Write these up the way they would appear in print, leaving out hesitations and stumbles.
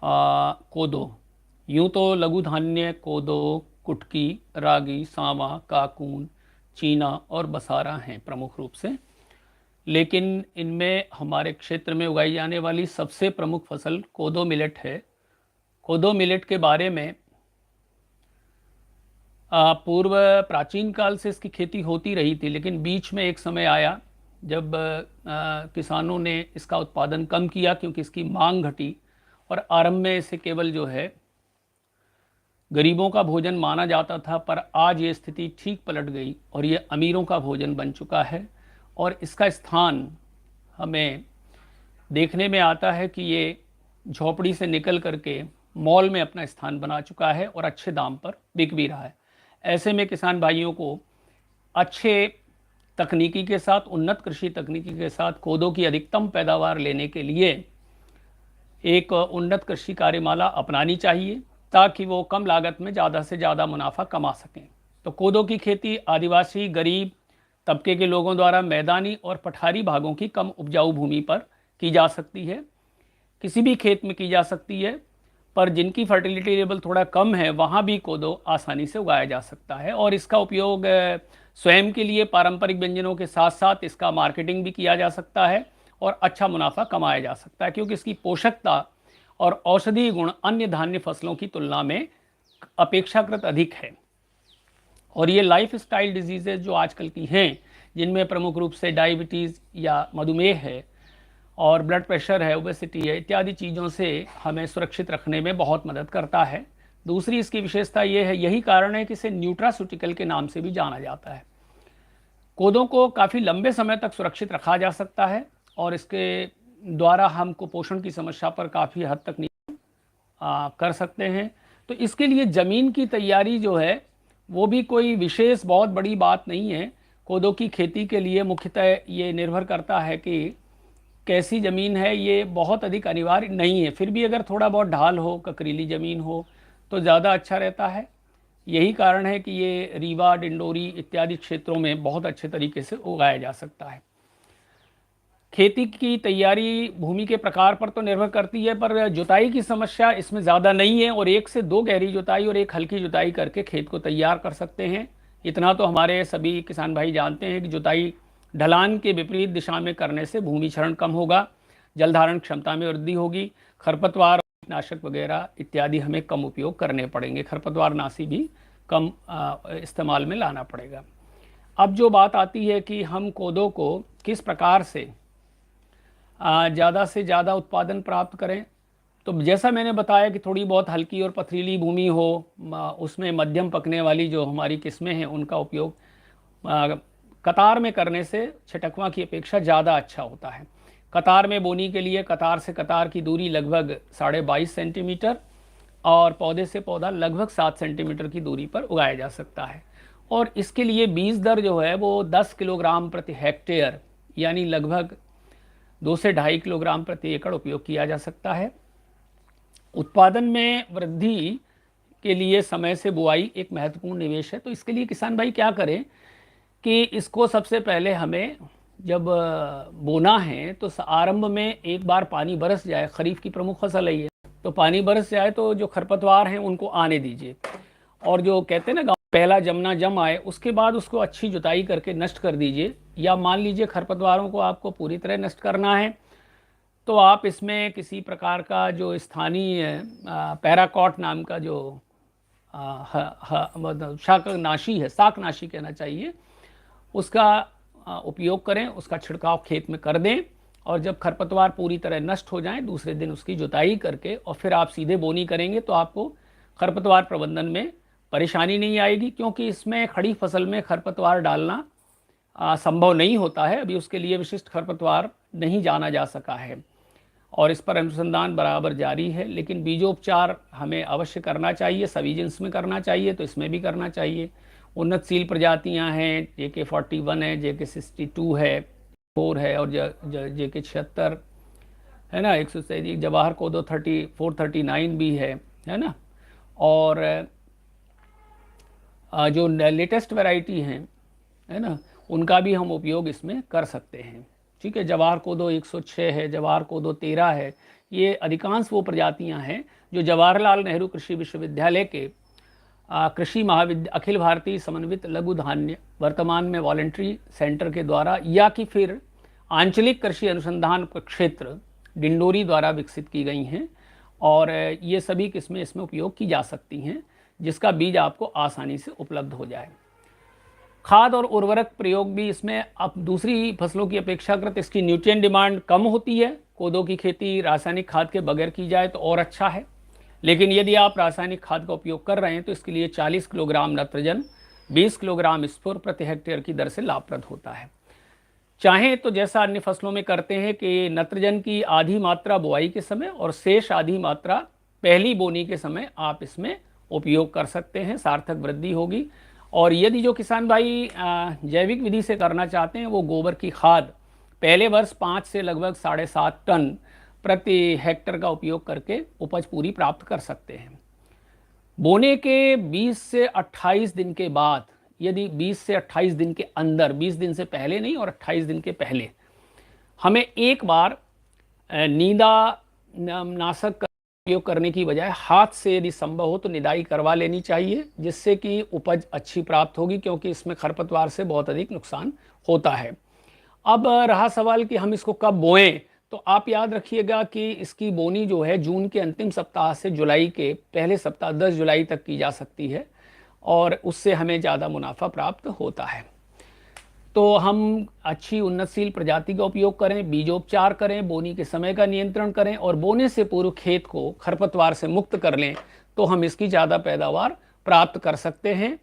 कोदो, यूँ तो लघु धान्य कोदो, कुटकी, रागी, सावा, काकून, चीना और बसारा हैं प्रमुख रूप से। लेकिन इनमें हमारे क्षेत्र में उगाई जाने वाली सबसे प्रमुख फसल कोदो मिलेट है। कोदो मिलेट के बारे में पूर्व प्राचीन काल से इसकी खेती होती रही थी, लेकिन बीच में एक समय आया जब किसानों ने इसका उत्पादन कम किया क्योंकि इसकी मांग घटी, और आरंभ में इसे केवल जो है गरीबों का भोजन माना जाता था, पर आज ये स्थिति ठीक पलट गई और ये अमीरों का भोजन बन चुका है। और इसका स्थान हमें देखने में आता है कि ये झोपड़ी से निकल करके मॉल में अपना स्थान बना चुका है और अच्छे दाम पर बिक भी रहा है। ऐसे में किसान भाइयों को अच्छे तकनीकी के साथ, उन्नत कृषि तकनीकी के साथ कोदो की अधिकतम पैदावार लेने के लिए एक उन्नत कृषि कार्यमाला अपनानी चाहिए, ताकि वो कम लागत में ज़्यादा से ज़्यादा मुनाफा कमा सकें। तो कोदो की खेती आदिवासी गरीब तबके के लोगों द्वारा मैदानी और पठारी भागों की कम उपजाऊ भूमि पर की जा सकती है, किसी भी खेत में की जा सकती है, पर जिनकी फर्टिलिटी लेवल थोड़ा कम है वहाँ भी कोदो आसानी से उगाया जा सकता है। और इसका उपयोग स्वयं के लिए पारंपरिक व्यंजनों के साथ साथ इसका मार्केटिंग भी किया जा सकता है और अच्छा मुनाफा कमाया जा सकता है, क्योंकि इसकी पोषकता और औषधीय गुण अन्य धान्य फसलों की तुलना में अपेक्षाकृत अधिक है। और ये लाइफ स्टाइल डिजीज़ेज जो आजकल की हैं, जिनमें प्रमुख रूप से डायबिटीज़ या मधुमेह है और ब्लड प्रेशर है, ओबेसिटी है, इत्यादि चीज़ों से हमें सुरक्षित रखने में बहुत मदद करता है। दूसरी इसकी विशेषता ये है, यही कारण है कि इसे न्यूट्रास्यूटिकल के नाम से भी जाना जाता है। कोदों को काफ़ी लंबे समय तक सुरक्षित रखा जा सकता है और इसके द्वारा हम कुपोषण की समस्या पर काफ़ी हद तक कर सकते हैं। तो इसके लिए ज़मीन की तैयारी जो है वो भी कोई विशेष बहुत बड़ी बात नहीं है। कोदो की खेती के लिए मुख्यतः ये निर्भर करता है कि कैसी ज़मीन है, ये बहुत अधिक अनिवार्य नहीं है। फिर भी अगर थोड़ा बहुत ढाल हो, ककरीली ज़मीन हो तो ज़्यादा अच्छा रहता है। यही कारण है कि ये रीवा, डिंडोरी इत्यादि क्षेत्रों में बहुत अच्छे तरीके से उगाया जा सकता है। खेती की तैयारी भूमि के प्रकार पर तो निर्भर करती है, पर जुताई की समस्या इसमें ज़्यादा नहीं है और 1 से 2 गहरी जुताई और 1 हल्की जुताई करके खेत को तैयार कर सकते हैं। इतना तो हमारे सभी किसान भाई जानते हैं कि जुताई ढलान के विपरीत दिशा में करने से भूमि क्षरण कम होगा, जल धारण क्षमता में वृद्धि होगी, खरपतवार, कीटनाशक वगैरह इत्यादि हमें कम उपयोग करने पड़ेंगे, खरपतवार नाशी भी कम इस्तेमाल में लाना पड़ेगा। अब जो बात आती है कि हम कोदो को किस प्रकार से ज़्यादा से ज़्यादा उत्पादन प्राप्त करें, तो जैसा मैंने बताया कि थोड़ी बहुत हल्की और पथरीली भूमि हो, उसमें मध्यम पकने वाली जो हमारी किस्में हैं उनका उपयोग कतार में करने से छटकवा की अपेक्षा ज़्यादा अच्छा होता है। कतार में बोनी के लिए कतार से कतार की दूरी लगभग 22.5 सेंटीमीटर और पौधे से पौधा लगभग 7 सेंटीमीटर की दूरी पर उगाया जा सकता है। और इसके लिए बीज दर जो है वो 10 किलोग्राम प्रति हेक्टेयर, यानी लगभग 2 से 2.5 किलोग्राम प्रति एकड़ उपयोग किया जा सकता है। उत्पादन में वृद्धि के लिए समय से बुआई एक महत्वपूर्ण निवेश है। तो इसके लिए किसान भाई क्या करें कि इसको सबसे पहले हमें जब बोना है तो आरंभ में एक बार पानी बरस जाए, खरीफ की प्रमुख फसल है ये, तो पानी बरस जाए तो जो खरपतवार हैं उनको आने दीजिए, और जो कहते हैं ना गाँव पहला जमना जम आए, उसके बाद उसको अच्छी जुताई करके नष्ट कर दीजिए। या मान लीजिए खरपतवारों को आपको पूरी तरह नष्ट करना है तो आप इसमें किसी प्रकार का जो स्थानीय पैराकॉट नाम का जो मतलब शाकनाशी है, शाकनाशी कहना चाहिए, उसका उपयोग करें, उसका छिड़काव खेत में कर दें। और जब खरपतवार पूरी तरह नष्ट हो जाएं, दूसरे दिन उसकी जुताई करके और फिर आप सीधे बोनी करेंगे तो आपको खरपतवार प्रबंधन में परेशानी नहीं आएगी, क्योंकि इसमें खड़ी फसल में खरपतवार डालना संभव नहीं होता है। अभी उसके लिए विशिष्ट खरपतवार नहीं जाना जा सका है और इस पर अनुसंधान बराबर जारी है। लेकिन बीजोपचार हमें अवश्य करना चाहिए, सभी जिन्स में करना चाहिए तो इसमें भी करना चाहिए। उन्नतशील प्रजातियां हैं, JK41 है, JK62 है, 4 है और JK76 है ना, 100 जवाहर कोदो 439 भी है ना। और जो लेटेस्ट वैरायटी हैं है ना, उनका भी हम उपयोग इसमें कर सकते हैं। ठीक है, जवाहर कोदो 106 है, जवाहर कोदो 13 है, ये अधिकांश वो प्रजातियां हैं जो जवाहरलाल नेहरू कृषि विश्वविद्यालय के कृषि महाविद्यालय अखिल भारतीय समन्वित लघु धान्य वर्तमान में वॉलेंट्री सेंटर के द्वारा या कि फिर आंचलिक कृषि अनुसंधान क्षेत्र डिंडोरी द्वारा विकसित की गई हैं और ये सभी किस्में इसमें उपयोग की जा सकती हैं, जिसका बीज आपको आसानी से उपलब्ध हो जाए। खाद और उर्वरक प्रयोग भी इसमें अब दूसरी फसलों की अपेक्षाकृत इसकी न्यूट्रिएंट डिमांड कम होती है। कोदो की खेती रासायनिक खाद के बगैर की जाए तो और अच्छा है, लेकिन यदि आप रासायनिक खाद का उपयोग कर रहे हैं तो इसके लिए 40 किलोग्राम नत्रजन 20 किलोग्राम स्फुर प्रति हेक्टेयर की दर से लाभप्रद होता है। चाहें तो जैसा अन्य फसलों में करते हैं कि नत्रजन की आधी मात्रा बुआई के समय और शेष आधी मात्रा पहली बोनी के समय आप इसमें उपयोग कर सकते हैं, सार्थक वृद्धि होगी। और यदि जो किसान भाई जैविक विधि से करना चाहते हैं वो गोबर की खाद पहले वर्ष 5 से लगभग 7.5 टन प्रति हेक्टर का उपयोग करके उपज पूरी प्राप्त कर सकते हैं। बोने के 20 से 28 दिन के बाद, यदि 20 से 28 दिन के अंदर, 20 दिन से पहले नहीं और 28 दिन के पहले, हमें एक बार नीदा नाशक का उपयोग करने की बजाय हाथ से यदि संभव हो तो निदाई करवा लेनी चाहिए, जिससे कि उपज अच्छी प्राप्त होगी, क्योंकि इसमें खरपतवार से बहुत अधिक नुकसान होता है। अब रहा सवाल कि हम इसको कब बोएं, तो आप याद रखिएगा कि इसकी बोनी जो है जून के अंतिम सप्ताह से जुलाई के पहले सप्ताह 10 जुलाई तक की जा सकती है और उससे हमें ज़्यादा मुनाफा प्राप्त होता है। तो हम अच्छी उन्नतशील प्रजाति का उपयोग करें, बीजोपचार करें, बोनी के समय का नियंत्रण करें और बोने से पूर्व खेत को खरपतवार से मुक्त कर लें तो हम इसकी ज़्यादा पैदावार प्राप्त कर सकते हैं।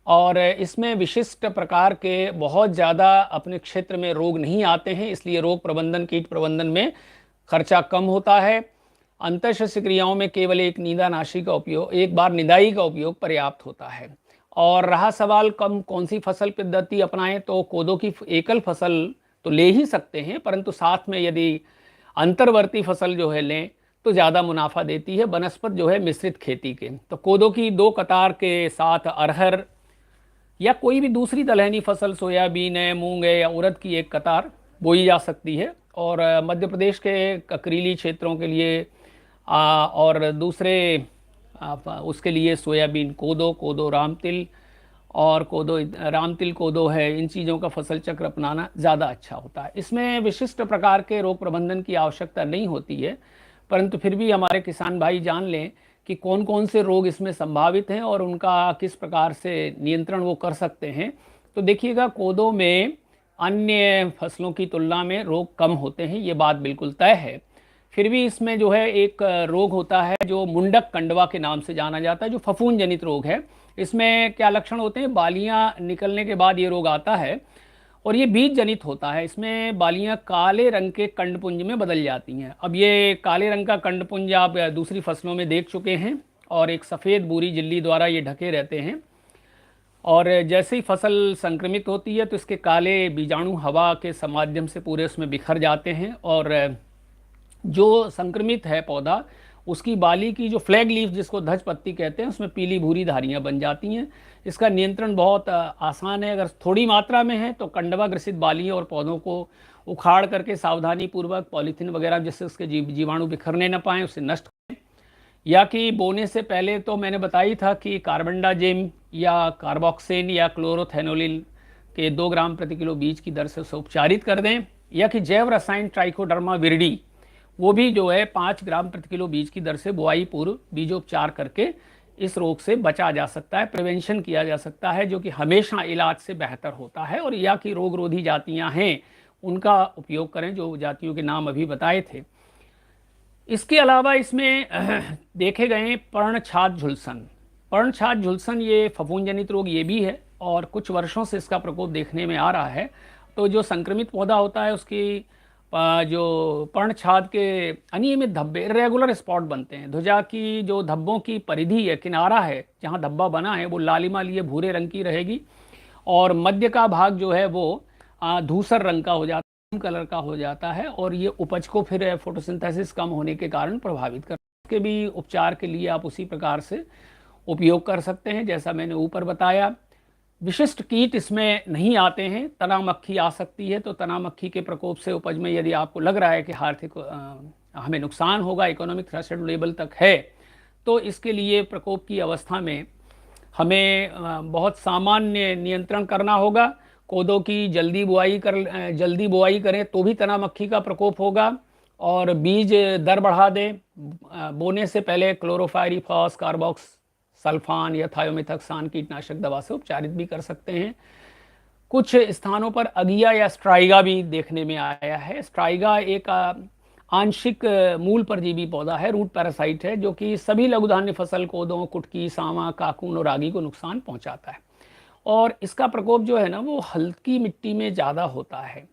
और इसमें विशिष्ट प्रकार के बहुत ज़्यादा अपने क्षेत्र में रोग नहीं आते हैं, इसलिए रोग प्रबंधन कीट प्रबंधन में खर्चा कम होता है। अंतःशस्य क्रियाओं में केवल एक नीदानाशी का उपयोग, एक बार निदाई का उपयोग पर्याप्त होता है। और रहा सवाल कौन सी फसल पद्धति अपनाएं, तो कोदो की एकल फसल तो ले ही सकते हैं, परंतु साथ में यदि अंतर्वर्ती फसल जो है लें तो ज़्यादा मुनाफा देती है बनस्पत जो है मिश्रित खेती के। तो कोदो की 2 कतार के साथ अरहर या कोई भी दूसरी दलहनी फसल, सोयाबीन है, मूंग है या उड़द की एक कतार बोई जा सकती है। और मध्य प्रदेश के ककरीली क्षेत्रों के लिए और दूसरे उसके लिए सोयाबीन कोदो रामतिल और रामतिल कोदो है, इन चीज़ों का फसल चक्र अपनाना ज़्यादा अच्छा होता है। इसमें विशिष्ट प्रकार के रोग प्रबंधन की आवश्यकता नहीं होती है, परंतु फिर भी हमारे किसान भाई जान लें कि कौन कौन से रोग इसमें संभावित हैं और उनका किस प्रकार से नियंत्रण वो कर सकते हैं। तो देखिएगा, कोदो में अन्य फसलों की तुलना में रोग कम होते हैं, ये बात बिल्कुल तय है। फिर भी इसमें जो है एक रोग होता है जो मुंडक कंडवा के नाम से जाना जाता है, जो फफूंद जनित रोग है। इसमें क्या लक्षण होते हैं, बालियाँ निकलने के बाद ये रोग आता है और ये बीज जनित होता है। इसमें बालियाँ काले रंग के कंडपुंज में बदल जाती हैं। अब ये काले रंग का कंडपुंज आप दूसरी फसलों में देख चुके हैं और एक सफ़ेद भूरी झिल्ली द्वारा ये ढके रहते हैं। और जैसे ही फसल संक्रमित होती है तो इसके काले बीजाणु हवा के माध्यम से पूरे उसमें बिखर जाते हैं और जो संक्रमित है पौधा, उसकी बाली की जो फ्लैग लीफ जिसको धज पत्ती कहते हैं, उसमें पीली भूरी धारियाँ बन जाती हैं। इसका नियंत्रण बहुत आसान है। अगर थोड़ी मात्रा में है तो कंडवा ग्रसित बालियों और पौधों को उखाड़ करके सावधानी पूर्वक पॉलीथीन वगैरह जिससे उसके जीवाणु बिखरने न पाएँ उसे नष्ट करें। या कि बोने से पहले तो मैंने बताई था कि कार्बेंडाजिम या कार्बोक्सेन या क्लोरोथेनोलिन के 2 ग्राम प्रति किलो बीज की दर से उसे उपचारित कर दें, या कि जैव रसायन ट्राइकोडर्मा विरिडी वो भी जो है 5 ग्राम प्रति किलो बीज की दर से बुआई पूर्व बीजोपचार करके इस रोग से बचा जा सकता है, प्रिवेंशन किया जा सकता है, जो कि हमेशा इलाज से बेहतर होता है। और या कि रोग रोधी जातियां हैं उनका उपयोग करें, जो जातियों के नाम अभी बताए थे। इसके अलावा इसमें देखे गए पर्णछाद झुलसन ये फफूंद जनित रोग ये भी है और कुछ वर्षों से इसका प्रकोप देखने में आ रहा है। तो जो संक्रमित पौधा होता है उसकी जो पर्णछाद के अनियमित धब्बे, रेगुलर स्पॉट बनते हैं। ध्वजा की जो धब्बों की परिधि है, किनारा है जहाँ धब्बा बना है, वो लालिमा लिए भूरे रंग की रहेगी और मध्य का भाग जो है वो धूसर रंग का हो जाता है, कलर का हो जाता है और ये उपज को फिर फोटोसिंथेसिस कम होने के कारण प्रभावित करता है। इसके भी उपचार के लिए आप उसी प्रकार से उपयोग कर सकते हैं जैसा मैंने ऊपर बताया। विशिष्ट कीट इसमें नहीं आते हैं। तना मक्खी आ सकती है, तो तना मक्खी के प्रकोप से उपज में यदि आपको लग रहा है कि आर्थिक हमें नुकसान होगा, इकोनॉमिक थ्रेशोल्ड लेवल तक है, तो इसके लिए प्रकोप की अवस्था में हमें बहुत सामान्य नियंत्रण करना होगा। कोदो की जल्दी बुआई करें तो भी तना मक्खी का प्रकोप होगा, और बीज दर बढ़ा दें। बोने से पहले क्लोरोफायरीफॉस, कार्बॉक्स सल्फान या थायोमिथक्सान कीटनाशक दवा से उपचारित भी कर सकते हैं। कुछ स्थानों पर अगिया या स्ट्राइगा भी देखने में आया है। स्ट्राइगा एक आंशिक मूल परजीवी पौधा है, रूट पैरासाइट है, जो कि सभी लघुधान्य फसल कोदो, कुटकी, सावा, काकून और रागी को नुकसान पहुंचाता है। और इसका प्रकोप जो है ना, वो हल्की मिट्टी में ज़्यादा होता है।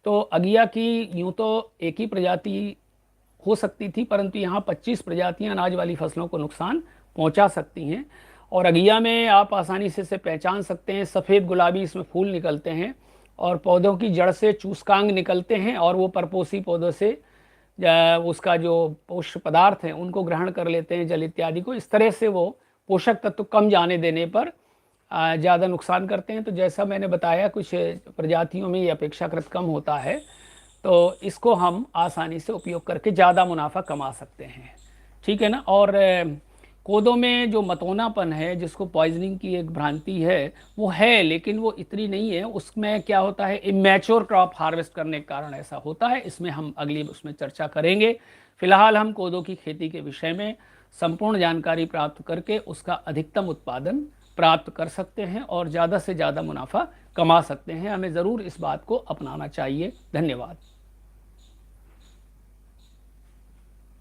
तो अगिया की यूँ तो एक ही प्रजाति हो सकती थी, परंतु यहाँ 25 प्रजातियाँ अनाज वाली फसलों को नुकसान पहुँचा सकती हैं। और अगिया में आप आसानी से इसे पहचान सकते हैं, सफ़ेद गुलाबी इसमें फूल निकलते हैं, और पौधों की जड़ से चूसकांग निकलते हैं, और वो परपोषी पौधों से उसका जो पोषक पदार्थ हैं उनको ग्रहण कर लेते हैं, जल इत्यादि को। इस तरह से वो पोषक तत्व कम जाने देने पर ज़्यादा नुकसान करते हैं। तो जैसा मैंने बताया, कुछ प्रजातियों में ये अपेक्षाकृत कम होता है, तो इसको हम आसानी से उपयोग करके ज़्यादा मुनाफा कमा सकते हैं। ठीक है ना। और कोदो में जो मतोनापन है, जिसको पॉइजनिंग की एक भ्रांति है, वो है, लेकिन वो इतनी नहीं है। उसमें क्या होता है, इमैच्योर क्रॉप हार्वेस्ट करने के कारण ऐसा होता है। इसमें हम अगली उसमें चर्चा करेंगे। फिलहाल हम कोदो की खेती के विषय में संपूर्ण जानकारी प्राप्त करके उसका अधिकतम उत्पादन प्राप्त कर सकते हैं और ज़्यादा से ज़्यादा मुनाफा कमा सकते हैं। हमें ज़रूर इस बात को अपनाना चाहिए। धन्यवाद।